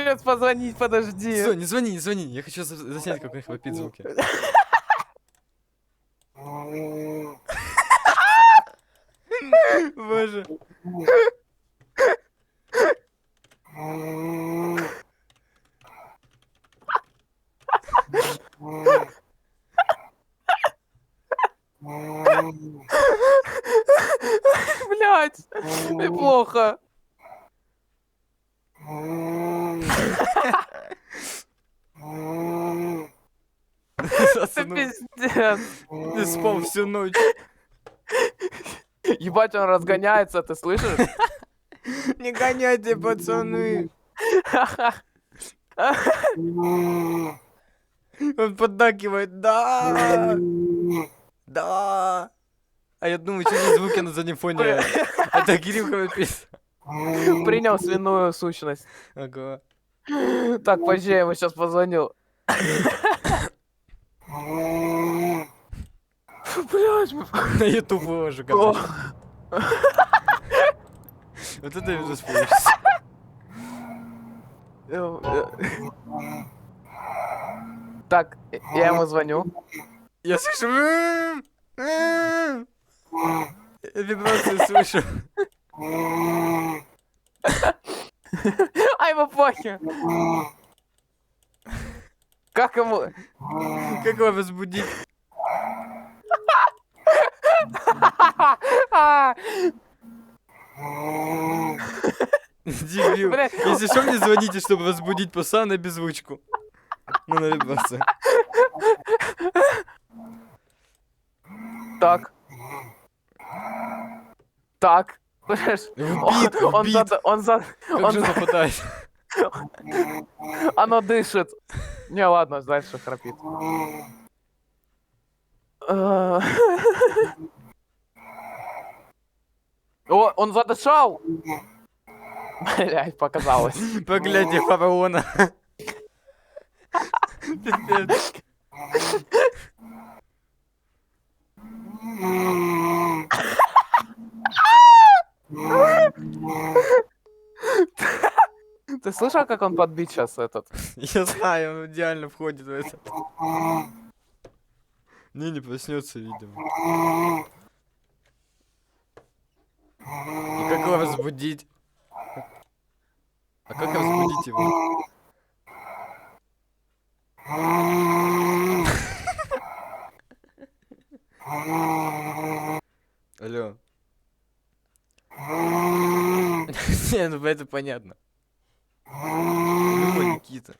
сейчас позвонить, подожди. Всё, не звони, не звони. Я хочу заснять, как у них вопит звуки. Боже. Блять, мне плохо. Это Пацаны, пиздец. не спал всю ночь. Ебать, он разгоняется, ты слышишь? Не гоняйте, пацаны. Он поддакивает. Да. Да. А я думаю, что за звуки на заднем фоне? Это Кирюха написал. Принял свиную сущность. Ага. Так, позже я ему сейчас позвоню. Блять, На YouTube выложу, короче. Вот это я заспоришь. Так, я ему звоню. Я слышу. Я вибрации слышу. А ему похер. Как ему? Как его возбудить? Дебил. Блядь. Если что, мне звоните, чтобы возбудить пса на беззвучку. Ну, на вибрацию. Так. Так. Слышишь? Вбит, Он вбит. Как же он нападает? оно дышит. Не, ладно, дальше храпит. О, он задышал! Блять, показалось. Поглядьте фараона. Пипец. Ты слышал, как он подбит сейчас этот? Я знаю, он идеально входит в это. Не проснется, видимо. И как его возбудить? А как возбудить его? Алло. Не, ну это понятно. Думай, Никита.